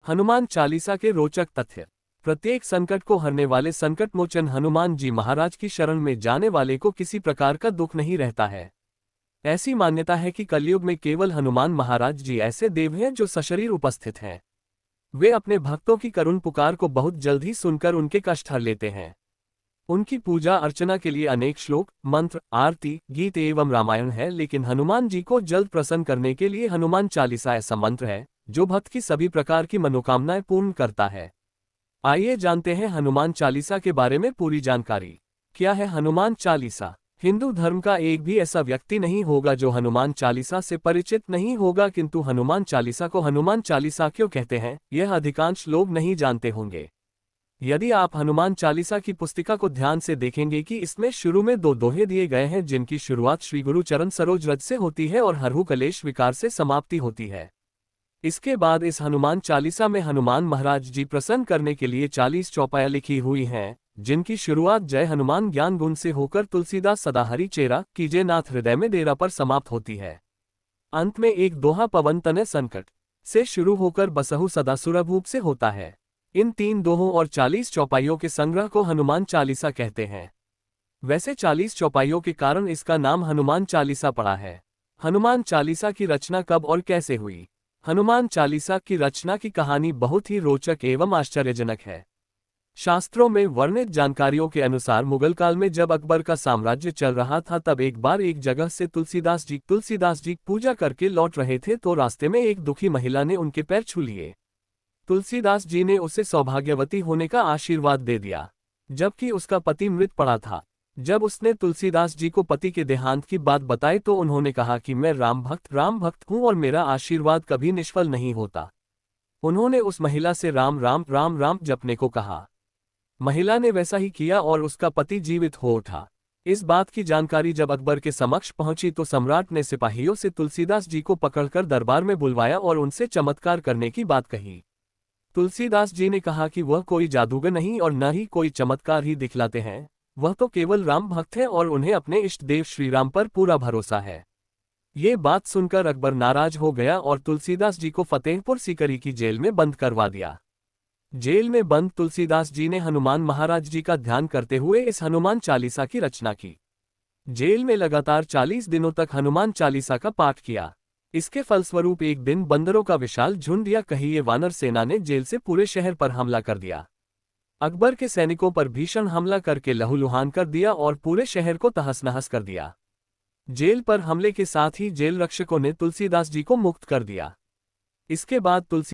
हनुमान चालीसा के रोचक तथ्य। प्रत्येक संकट को हरने वाले संकटमोचन हनुमान जी महाराज की शरण में जाने वाले को किसी प्रकार का दुख नहीं रहता है। ऐसी मान्यता है कि कलयुग में केवल हनुमान महाराज जी ऐसे देव हैं जो सशरीर उपस्थित हैं। वे अपने भक्तों की करुण पुकार को बहुत जल्द ही सुनकर उनके कष्ट हर लेते हैं। उनकी पूजा अर्चना के लिए अनेक श्लोक, मंत्र, आरती, गीत एवं रामायण है, लेकिन हनुमान जी को जल्द प्रसन्न करने के लिए हनुमान चालीसा ऐसा मंत्र है जो भक्त की सभी प्रकार की मनोकामनाएं पूर्ण करता है। आइए जानते हैं हनुमान चालीसा के बारे में पूरी जानकारी। क्या है हनुमान चालीसा? हिंदू धर्म का एक भी ऐसा व्यक्ति नहीं होगा जो हनुमान चालीसा से परिचित नहीं होगा, किंतु हनुमान चालीसा को हनुमान चालीसा क्यों कहते हैं यह अधिकांश लोग नहीं जानते होंगे। यदि आप हनुमान चालीसा की पुस्तिका को ध्यान से देखेंगे कि इसमें शुरू में 2 दोहे दिए गए हैं जिनकी शुरुआत श्री गुरु चरण सरोज रज से होती है और हरहु कलेश विकार से समाप्ति होती है। इसके बाद इस हनुमान चालीसा में हनुमान महाराज जी प्रसन्न करने के लिए 40 चौपाया लिखी हुई हैं, जिनकी शुरुआत जय हनुमान ज्ञान गुण से होकर तुलसीदास सदाहरि चेरा कीजे नाथ हृदय में डेरा पर समाप्त होती है। अंत में एक दोहा पवन तनय संकट से शुरू होकर बसहु सदा सुरभूप से होता है। इन 3 दोहों और 40 चौपाइयों के संग्रह को हनुमान चालीसा कहते हैं। वैसे 40 चौपाइयों के कारण इसका नाम हनुमान चालीसा पड़ा है। हनुमान चालीसा की रचना कब और कैसे हुई? हनुमान चालीसा की रचना की कहानी बहुत ही रोचक एवं आश्चर्यजनक है। शास्त्रों में वर्णित जानकारियों के अनुसार मुगल काल में जब अकबर का साम्राज्य चल रहा था, तब एक बार एक जगह से तुलसीदास जी पूजा करके लौट रहे थे तो रास्ते में एक दुखी महिला ने उनके पैर छू लिए। तुलसीदास जी ने उसे सौभाग्यवती होने का आशीर्वाद दे दिया, जबकि उसका पति मृत पड़ा था। जब उसने तुलसीदास जी को पति के देहांत की बात बताई तो उन्होंने कहा कि मैं राम भक्त हूँ और मेरा आशीर्वाद कभी निष्फल नहीं होता। उन्होंने उस महिला से राम राम राम राम जपने को कहा। महिला ने वैसा ही किया और उसका पति जीवित हो उठा। इस बात की जानकारी जब अकबर के समक्ष पहुंची तो सम्राट ने सिपाहियों से तुलसीदास जी को पकड़कर दरबार में बुलवाया और उनसे चमत्कार करने की बात कही। तुलसीदास जी ने कहा कि वह कोई जादूगर नहीं और न ही कोई चमत्कार ही दिखलाते हैं, वह तो केवल राम भक्त हैं और उन्हें अपने इष्ट देव श्री राम पर पूरा भरोसा है। ये बात सुनकर अकबर नाराज हो गया और तुलसीदास जी को फतेहपुर सीकरी की जेल में बंद करवा दिया। जेल में बंद तुलसीदास जी ने हनुमान महाराज जी का ध्यान करते हुए इस हनुमान चालीसा की रचना की। जेल में लगातार 40 दिनों तक हनुमान चालीसा का पाठ किया। इसके फलस्वरूप एक दिन बंदरों का विशाल झुंड या कहिए वानर सेना ने जेल से पूरे शहर पर हमला कर दिया। अकबर के सैनिकों पर भीषण हमला करके लहूलुहान कर दिया और पूरे शहर को तहस नहस कर दिया। जेल पर हमले के साथ ही जेल रक्षकों ने तुलसीदास जी को मुक्त कर दिया। इसके बाद तुलसी